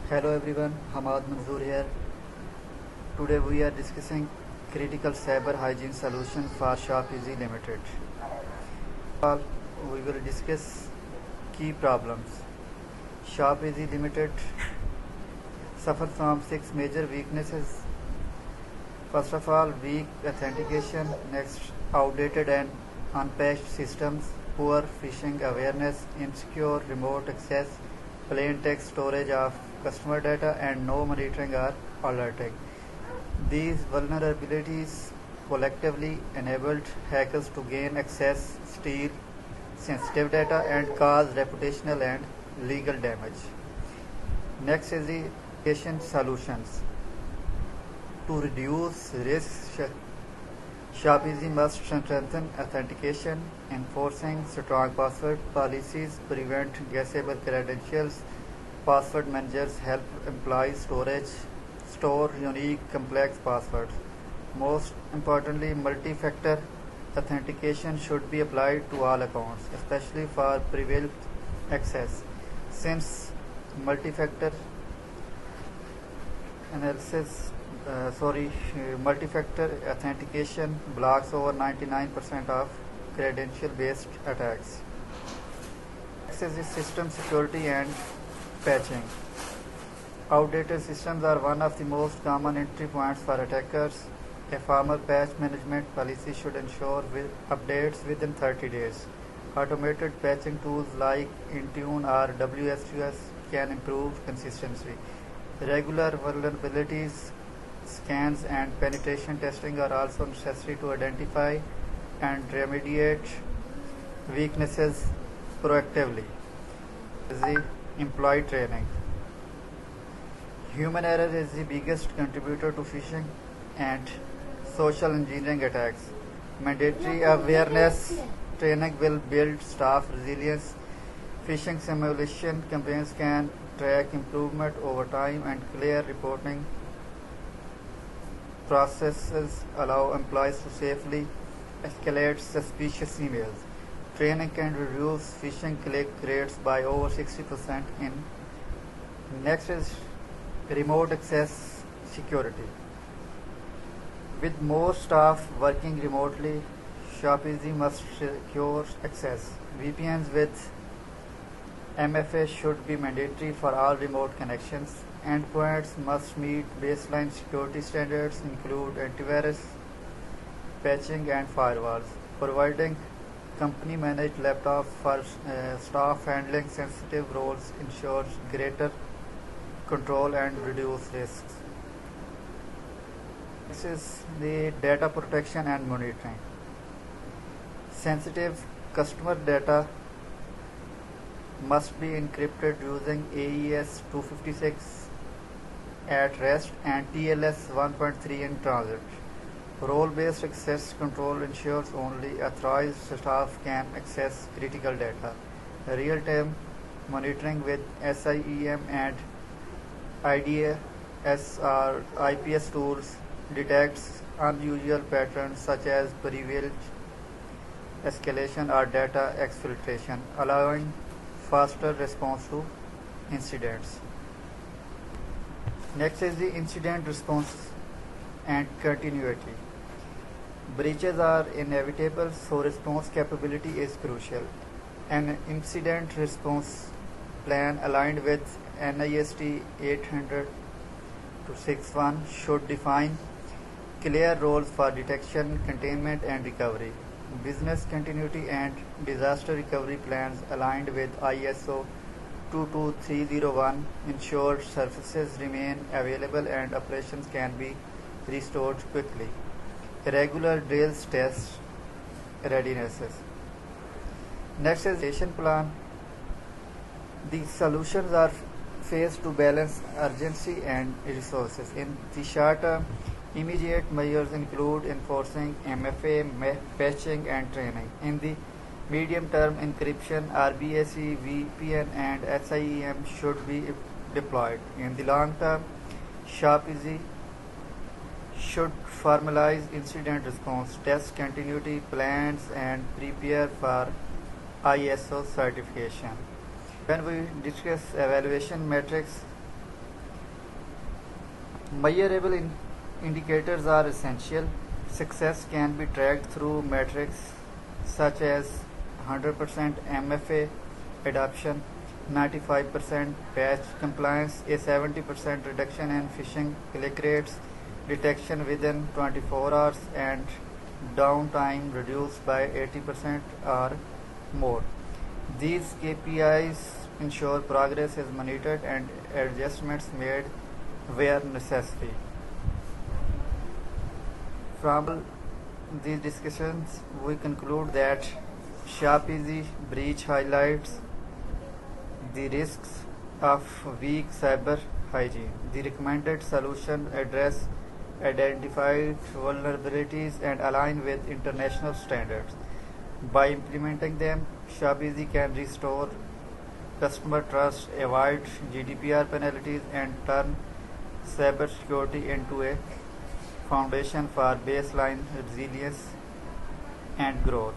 Hello everyone, Hamad Manzoor here. Today we are discussing critical cyber hygiene solution for ShopEasy Limited. All we will discuss key problems. ShopEasy Limited suffers from six major weaknesses. First of all, weak authentication. Next, outdated and unpatched systems, poor phishing awareness, insecure remote access, plain text storage of customer data, and no monitoring or alerting. These vulnerabilities collectively enabled hackers to gain access, steal sensitive data, and cause reputational and legal damage. Next is the application solutions. To reduce risk, ShopEasy must strengthen authentication, enforcing strong password policies, prevent guessable credentials. Password managers help employees store unique complex passwords. Most importantly, multi-factor authentication should be applied to all accounts, especially for privileged access, since multi-factor analysis multi-factor authentication blocks over 99% of credential-based attacks. Access is system security and patching. Outdated systems are one of the most common entry points for attackers. A formal patch management policy should ensure updates within 30 days. Automated patching tools like Intune or WSUS can improve consistency. Regular vulnerabilities scans and penetration testing are also necessary to identify and remediate weaknesses proactively. The employee training. Human error is the biggest contributor to phishing and social engineering attacks. Mandatory awareness training will build staff resilience. Phishing simulation campaigns can track improvement over time, and clear reporting processes allow employees to safely escalate suspicious emails. Training can reduce phishing click rates by over 60%. Next is remote access security. With more staff working remotely, ShopEasy must secure access. VPNs with MFA should be mandatory for all remote connections. Endpoints must meet baseline security standards, include antivirus, patching, and firewalls. Providing company-managed laptops for staff handling sensitive roles ensures greater control and reduce risks. This is the data protection and monitoring. Sensitive customer data must be encrypted using AES 256 at rest and TLS 1.3 in transit. Role-based access control ensures only authorized staff can access critical data. Real-time monitoring with SIEM and IDS or IPS tools detects unusual patterns such as privilege escalation or data exfiltration, allowing faster response to incidents. Next is the incident response and continuity. Breaches are inevitable, so response capability is crucial. An incident response plan aligned with NIST 800-61 should define clear roles for detection, containment, and recovery. Business continuity and disaster recovery plans aligned with ISO 22301 ensure services remain available and operations can be restored quickly. Regular drills test readinesses. Next is action plan. The solutions are phased to balance urgency and resources. In the short term, immediate measures include enforcing MFA, patching, and training. In the medium term, encryption, RBAC, VPN, and SIEM should be deployed. In the long term, ShopEasy should formalize incident response, test continuity plans, and prepare for ISO certification. When we discuss evaluation metrics, Measurable indicators are essential. Success can be tracked through metrics such as 100% MFA adoption, 95% patch compliance, a 70% reduction in phishing click rates, detection within 24 hours, and downtime reduced by 80% or more. These KPIs ensure progress is monitored and adjustments made where necessary. From these discussions, we conclude that SharpEasy breach highlights the risks of weak cyber hygiene. The recommended solution address identified vulnerabilities and align with international standards. By implementing them, SharpEasy can restore customer trust, avoid GDPR penalties, and turn cybersecurity into a foundation for baseline resilience and growth.